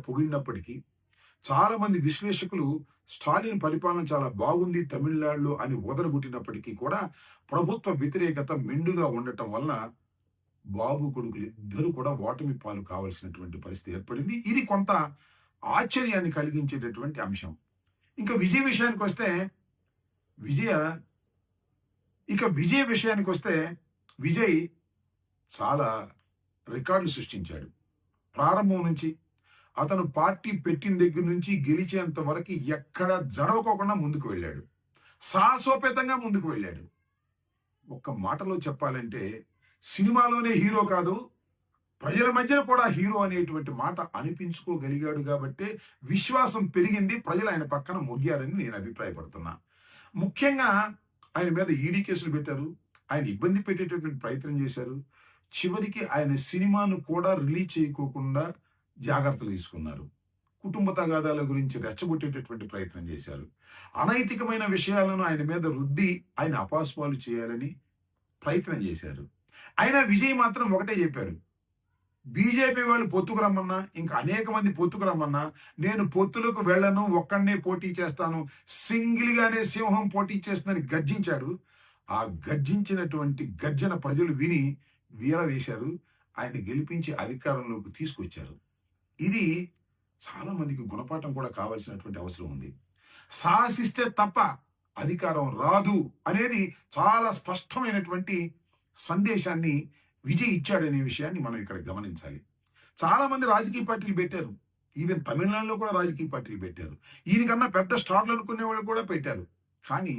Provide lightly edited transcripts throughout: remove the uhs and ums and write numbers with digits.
పొగిడినప్పటికీ చాలా మంది విశ్లేషకులు స్టాలిన్ పరిపాలన చాలా బాగుంది తమిళనాడులో అని వదలగొట్టినప్పటికీ కూడా ప్రభుత్వ వ్యతిరేకత మెండుగా ఉండటం వల్ల బాబు కొడుకులు ఇద్దరు కూడా ఓటమి పాలు కావాల్సినటువంటి పరిస్థితి ఏర్పడింది. ఇది కొంత ఆశ్చర్యాన్ని కలిగించేటటువంటి అంశం. ఇంకా విజయ్ విషయానికి వస్తే విజయ విజయ్ విషయానికి వస్తే విజయ్ చాలా రికార్డులు సృష్టించాడు. ప్రారంభం నుంచి అతను పార్టీ పెట్టిన దగ్గర నుంచి గెలిచేంత వరకు ఎక్కడ జడవకోకుండా ముందుకు వెళ్ళాడు. సాహసోపేతంగా ముందుకు వెళ్ళాడు. ఒక్క మాటలో చెప్పాలంటే సినిమాలోనే హీరో కాదు, ప్రజల మధ్యన కూడా హీరో అనేటువంటి మాట అనిపించుకోగలిగాడు కాబట్టే విశ్వాసం పెరిగింది. ప్రజలు ఆయన పక్కన మొగ్గారని నేను అభిప్రాయపడుతున్నా. ముఖ్యంగా ఆయన మీద ఈడీ కేసులు పెట్టారు. ఆయన ఇబ్బంది పెట్టేటటువంటి ప్రయత్నం చేశారు. చివరికి ఆయన సినిమాను కూడా రిలీజ్ చేయకోకుండా జాగ్రత్తలు తీసుకున్నారు. కుటుంబ తగాదాల గురించి రెచ్చగొట్టేటటువంటి ప్రయత్నం చేశారు. అనైతికమైన విషయాలను ఆయన మీద రుద్ది ఆయన అపాస్పాలు చేయాలని ప్రయత్నం చేశారు. అయినా విజయ్ మాత్రం ఒకటే చెప్పారు, బీజేపీ వాళ్ళు పొత్తుకు రమ్మన్నా, ఇంకా అనేక మంది పొత్తుకు రమ్మన్నా నేను పొత్తులకు వెళ్ళను, ఒక్కడనే పోటీ చేస్తాను, సింగిల్ గానే సింహం పోటీ చేస్తుందని గర్జించాడు. ఆ గర్జించినటువంటి గర్జన ప్రజలు విని వీర వేశారు. ఆయన గెలిపించి అధికారంలోకి తీసుకొచ్చారు. ఇది చాలా మందికి గుణపాఠం కూడా కావాల్సినటువంటి అవసరం ఉంది. సాహసిస్తే తప్ప అధికారం రాదు అనేది చాలా స్పష్టమైనటువంటి సందేశాన్ని విజయ్ ఇచ్చాడనే విషయాన్ని మనం ఇక్కడ గమనించాలి. చాలా మంది రాజకీయ పార్టీలు పెట్టారు. ఈవెన్ తమిళనాడులో కూడా రాజకీయ పార్టీలు పెట్టారు. ఈయనకన్నా పెద్ద స్టార్లు అనుకునే వాళ్ళు కూడా పెట్టారు. కానీ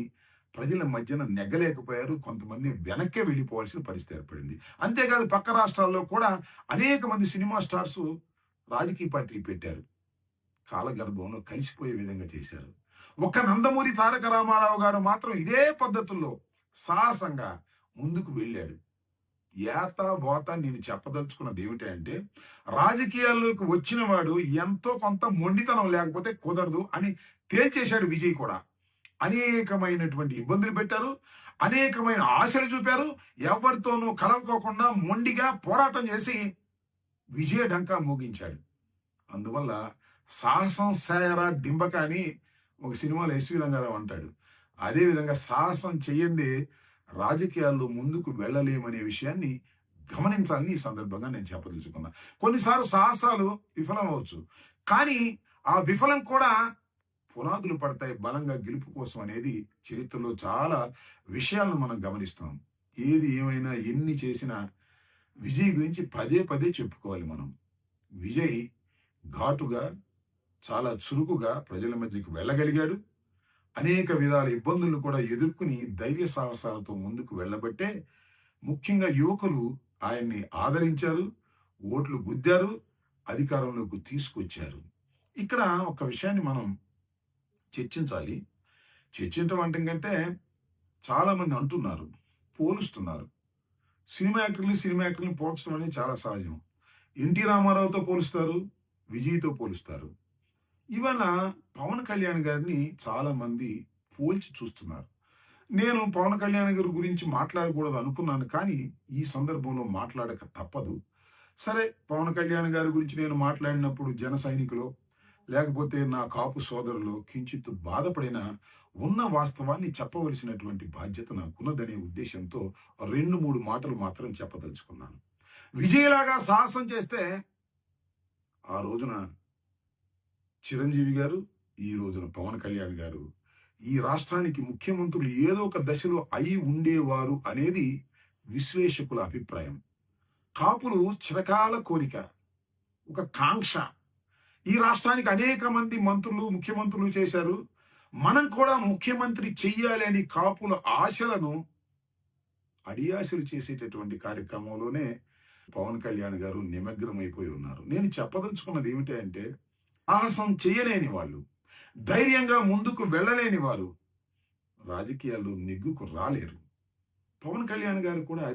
ప్రజల మధ్యన నెగ్గలేకపోయారు. కొంతమంది వెనక్కే వెళ్ళిపోవాల్సిన పరిస్థితి ఏర్పడింది. అంతేకాదు పక్క రాష్ట్రాల్లో కూడా అనేక మంది సినిమా స్టార్స్ రాజకీయ పార్టీలు పెట్టారు. కాలగర్భంలో కలిసిపోయే విధంగా చేశారు. ఒక్క నందమూరి తారక రామారావు గారు మాత్రం ఇదే పద్ధతుల్లో సాహసంగా ముందుకు వెళ్ళాడు. ఏత బోత నేను చెప్పదలుచుకున్నది ఏమిటంటే, రాజకీయాల్లోకి వచ్చిన వాడు ఎంతో కొంత మొండితనం లేకపోతే కుదరదు అని తేల్చేశాడు విజయ్ కూడా. అనేకమైనటువంటి ఇబ్బందులు పెట్టారు, అనేకమైన ఆశలు చూపారు. ఎవరితోనూ కలవకోకుండా మొండిగా పోరాటం చేసి విజయ డంకా మోగించాడు. అందువల్ల సాహసం సాయరా డింబక అని ఒక సినిమాలో ఎస్వి రంగారావు అంటాడు. అదేవిధంగా సాహసం చెయ్యందే రాజకీయాల్లో ముందుకు వెళ్ళలేమనే విషయాన్ని గమనించాలని ఈ సందర్భంగా నేను చెప్పదలుచుకున్నా. కొన్నిసార్లు సాహసాలు విఫలం అవచ్చు, కానీ ఆ విఫలం కూడా పునాదులు పడతాయి బలంగా గెలుపు కోసం అనేది చరిత్రలో చాలా విషయాలను మనం గమనిస్తాం. ఏది ఏమైనా ఎన్ని చేసినా విజయ్ గురించి పదే పదే చెప్పుకోవాలి మనం. విజయ్ ఘాటుగా చాలా చురుకుగా ప్రజల మధ్యకి వెళ్ళగలిగాడు. అనేక విధాల ఇబ్బందులను కూడా ఎదుర్కొని ధైర్య సాహసాలతో ముందుకు వెళ్ళబట్టే ముఖ్యంగా యువకులు ఆయన్ని ఆదరించారు, ఓట్లు గుద్దారు, అధికారంలోకి తీసుకొచ్చారు. ఇక్కడ ఒక విషయాన్ని మనం చర్చించాలి. చర్చించడం అంటే కంటే చాలా మంది అంటున్నారు, పోలుస్తున్నారు. సినిమా యాక్టర్ని పోల్చడం అనేది చాలా సహజం. ఎన్టీ రామారావుతో పోలుస్తారు, విజయ్తో పోలుస్తారు. ఇవాళ పవన్ కళ్యాణ్ గారిని చాలా మంది పోల్చి చూస్తున్నారు. నేను పవన్ కళ్యాణ్ గారి గురించి మాట్లాడకూడదు అనుకున్నాను, కానీ ఈ సందర్భంలో మాట్లాడక తప్పదు. సరే, పవన్ కళ్యాణ్ గారి గురించి నేను మాట్లాడినప్పుడు జన సైనికులు లేకపోతే నా కాపు సోదరులు కించిత్ బాధపడిన ఉన్న వాస్తవాన్ని చెప్పవలసినటువంటి బాధ్యత నాకున్నదనే ఉద్దేశంతో 2-3 మాటలు మాత్రం చెప్పదలుచుకున్నాను. విజయలాగా సాహసం చేస్తే ఆ రోజున చిరంజీవి గారు, ఈ రోజున పవన్ కళ్యాణ్ గారు ఈ రాష్ట్రానికి ముఖ్యమంత్రులు ఏదో ఒక దశలో అయి ఉండేవారు అనేది విశ్లేషకుల అభిప్రాయం. కాపులు చిరకాల కోరిక, ఒక కాంక్ష. ఈ రాష్ట్రానికి అనేక మంది మంత్రులు ముఖ్యమంత్రులు చేశారు. మనం కూడా ముఖ్యమంత్రి చెయ్యాలి అని కాపుల ఆశలను అడియాశలు చేసేటటువంటి కార్యక్రమంలోనే పవన్ కళ్యాణ్ గారు నిమగ్నమైపోయి ఉన్నారు. నేను చెప్పదలుచుకున్నది ఏమిటి అంటే, సాహసం చేయలేని వాళ్ళు, ధైర్యంగా ముందుకు వెళ్ళలేని వారు రాజకీయాల్లో నెగ్గుకు రాలేరు. పవన్ కళ్యాణ్ గారు కూడా